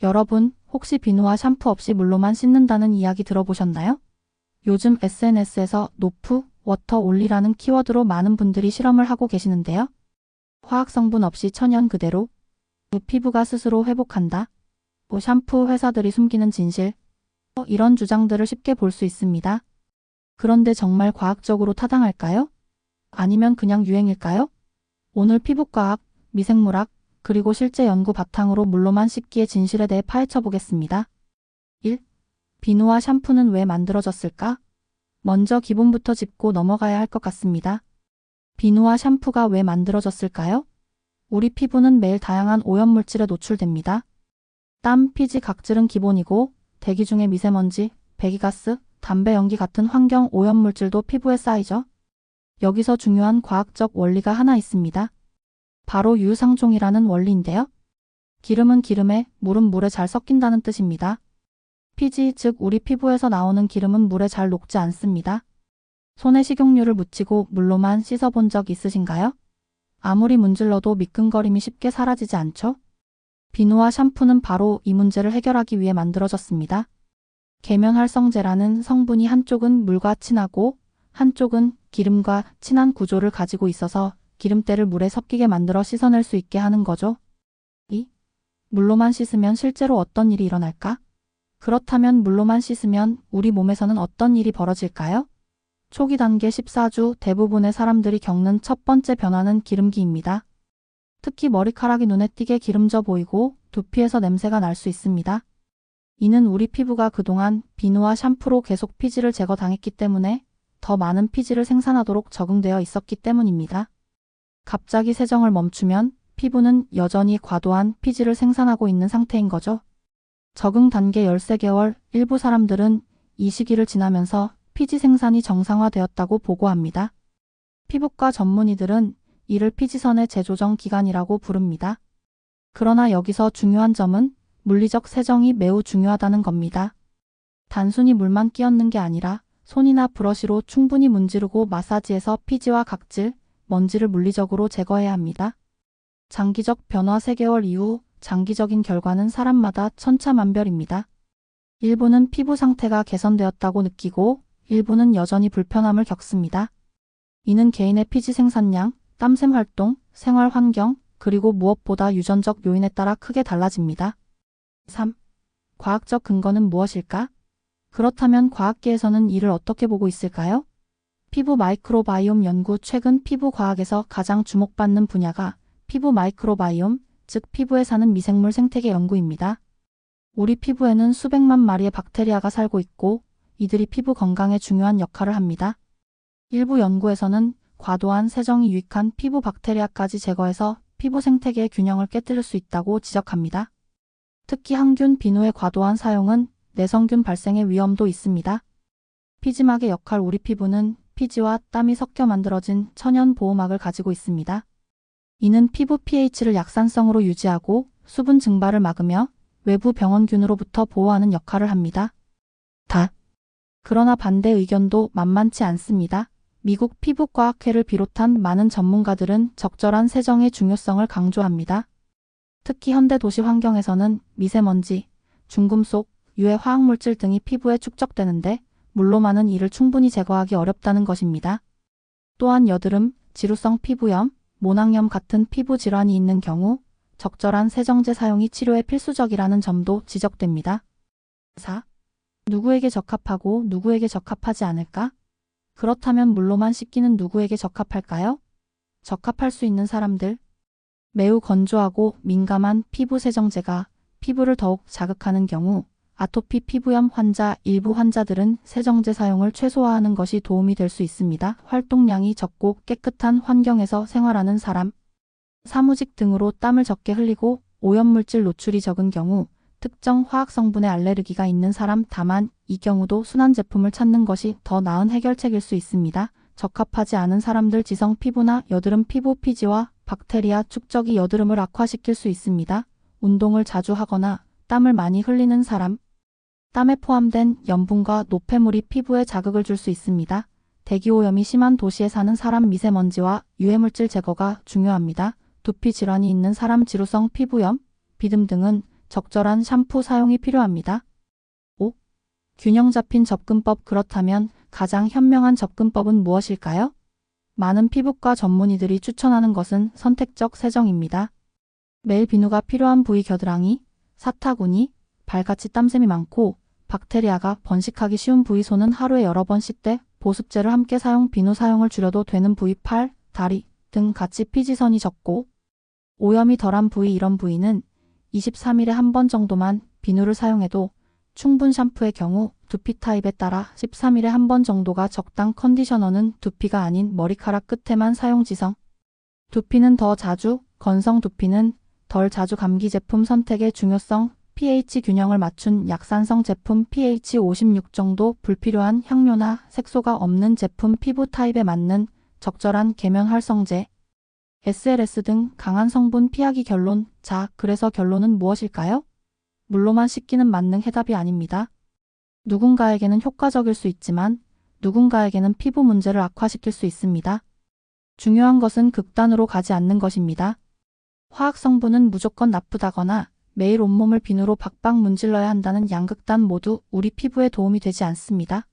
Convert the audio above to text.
여러분, 혹시 비누와 샴푸 없이 물로만 씻는다는 이야기 들어보셨나요? 요즘 SNS에서 노프, 워터 올리라는 키워드로 많은 분들이 실험을 하고 계시는데요. 화학 성분 없이 천연 그대로 피부가 스스로 회복한다. 샴푸 회사들이 숨기는 진실. 이런 주장들을 쉽게 볼 수 있습니다. 그런데 정말 과학적으로 타당할까요? 아니면 그냥 유행일까요? 오늘 피부과학, 미생물학, 그리고 실제 연구 바탕으로 물로만 씻기의 진실에 대해 파헤쳐 보겠습니다. 1. 비누와 샴푸는 왜 만들어졌을까? 먼저 기본부터 짚고 넘어가야 할 것 같습니다. 비누와 샴푸가 왜 만들어졌을까요? 우리 피부는 매일 다양한 오염물질에 노출됩니다. 땀, 피지, 각질은 기본이고 대기 중의 미세먼지, 배기가스, 담배 연기 같은 환경 오염물질도 피부에 쌓이죠. 여기서 중요한 과학적 원리가 하나 있습니다. 바로 유상종이라는 원리인데요. 기름은 기름에, 물은 물에 잘 섞인다는 뜻입니다. 피지, 즉 우리 피부에서 나오는 기름은 물에 잘 녹지 않습니다. 손에 식용유를 묻히고 물로만 씻어본 적 있으신가요? 아무리 문질러도 미끈거림이 쉽게 사라지지 않죠? 비누와 샴푸는 바로 이 문제를 해결하기 위해 만들어졌습니다. 계면활성제라는 성분이 한쪽은 물과 친하고 한쪽은 기름과 친한 구조를 가지고 있어서 기름때를 물에 섞이게 만들어 씻어낼 수 있게 하는 거죠. 2. 물로만 씻으면 실제로 어떤 일이 일어날까? 그렇다면 물로만 씻으면 우리 몸에서는 어떤 일이 벌어질까요? 초기 단계 14주 대부분의 사람들이 겪는 첫 번째 변화는 기름기입니다. 특히 머리카락이 눈에 띄게 기름져 보이고 두피에서 냄새가 날 수 있습니다. 이는 우리 피부가 그동안 비누와 샴푸로 계속 피지를 제거당했기 때문에 더 많은 피지를 생산하도록 적응되어 있었기 때문입니다. 갑자기 세정을 멈추면 피부는 여전히 과도한 피지를 생산하고 있는 상태인 거죠. 적응 단계 13개월, 일부 사람들은 이 시기를 지나면서 피지 생산이 정상화되었다고 보고합니다. 피부과 전문의들은 이를 피지선의 재조정 기간이라고 부릅니다. 그러나 여기서 중요한 점은 물리적 세정이 매우 중요하다는 겁니다. 단순히 물만 끼얹는 게 아니라 손이나 브러쉬로 충분히 문지르고 마사지해서 피지와 각질, 먼지를 물리적으로 제거해야 합니다. 장기적 변화 3개월 이후 장기적인 결과는 사람마다 천차만별입니다. 일부는 피부 상태가 개선되었다고 느끼고 일부는 여전히 불편함을 겪습니다. 이는 개인의 피지 생산량, 땀샘 활동, 생활 환경, 그리고 무엇보다 유전적 요인에 따라 크게 달라집니다. 3. 과학적 근거는 무엇일까? 그렇다면 과학계에서는 이를 어떻게 보고 있을까요? 피부 마이크로바이옴 연구. 최근 피부 과학에서 가장 주목받는 분야가 피부 마이크로바이옴, 즉 피부에 사는 미생물 생태계 연구입니다. 우리 피부에는 수백만 마리의 박테리아가 살고 있고 이들이 피부 건강에 중요한 역할을 합니다. 일부 연구에서는 과도한 세정이 유익한 피부 박테리아까지 제거해서 피부 생태계의 균형을 깨뜨릴 수 있다고 지적합니다. 특히 항균 비누의 과도한 사용은 내성균 발생의 위험도 있습니다. 피지막의 역할. 우리 피부는 피지와 땀이 섞여 만들어진 천연 보호막을 가지고 있습니다. 이는 피부 pH를 약산성으로 유지하고 수분 증발을 막으며 외부 병원균으로부터 보호하는 역할을 합니다. 그러나 반대 의견도 만만치 않습니다. 미국 피부과학회를 비롯한 많은 전문가들은 적절한 세정의 중요성을 강조합니다. 특히 현대 도시 환경에서는 미세먼지, 중금속, 유해 화학물질 등이 피부에 축적되는데 물로만은 이를 충분히 제거하기 어렵다는 것입니다. 또한 여드름, 지루성 피부염, 모낭염 같은 피부 질환이 있는 경우 적절한 세정제 사용이 치료에 필수적이라는 점도 지적됩니다. 4. 누구에게 적합하고 누구에게 적합하지 않을까? 그렇다면 물로만 씻기는 누구에게 적합할까요? 적합할 수 있는 사람들. 매우 건조하고 민감한 피부 세정제가 피부를 더욱 자극하는 경우 아토피 피부염 환자, 일부 환자들은 세정제 사용을 최소화하는 것이 도움이 될 수 있습니다. 활동량이 적고 깨끗한 환경에서 생활하는 사람, 사무직 등으로 땀을 적게 흘리고 오염물질 노출이 적은 경우, 특정 화학성분에 알레르기가 있는 사람. 다만 이 경우도 순한 제품을 찾는 것이 더 나은 해결책일 수 있습니다. 적합하지 않은 사람들. 지성 피부나 여드름 피부. 피지와 박테리아 축적이 여드름을 악화시킬 수 있습니다. 운동을 자주 하거나 땀을 많이 흘리는 사람. 땀에 포함된 염분과 노폐물이 피부에 자극을 줄 수 있습니다. 대기오염이 심한 도시에 사는 사람. 미세먼지와 유해물질 제거가 중요합니다. 두피 질환이 있는 사람. 지루성 피부염, 비듬 등은 적절한 샴푸 사용이 필요합니다. 5. 균형 잡힌 접근법. 그렇다면 가장 현명한 접근법은 무엇일까요? 많은 피부과 전문의들이 추천하는 것은 선택적 세정입니다. 매일 비누가 필요한 부위 겨드랑이, 사타구니, 발같이 땀샘이 많고 박테리아가 번식하기 쉬운 부위 손은 하루에 여러 번 씻되 보습제를 함께 사용 비누 사용을 줄여도 되는 부위 팔, 다리 등 같이 피지선이 적고 오염이 덜한 부위 이런 부위는 23일에 한 번 정도만 비누를 사용해도 충분 샴푸의 경우 두피 타입에 따라 13일에 한 번 정도가 적당 컨디셔너는 두피가 아닌 머리카락 끝에만 사용 지성. 두피는 더 자주, 건성 두피는 덜 자주 감기 제품 선택의 중요성 pH 균형을 맞춘 약산성 제품 pH 56 정도 불필요한 향료나 색소가 없는 제품 피부 타입에 맞는 적절한 계면 활성제 SLS 등 강한 성분 피하기 결론. 자, 그래서 결론은 무엇일까요? 물로만 씻기는 만능 해답이 아닙니다. 누군가에게는 효과적일 수 있지만 누군가에게는 피부 문제를 악화시킬 수 있습니다. 중요한 것은 극단으로 가지 않는 것입니다. 화학 성분은 무조건 나쁘다거나 매일 온몸을 비누로 박박 문질러야 한다는 양극단 모두 우리 피부에 도움이 되지 않습니다.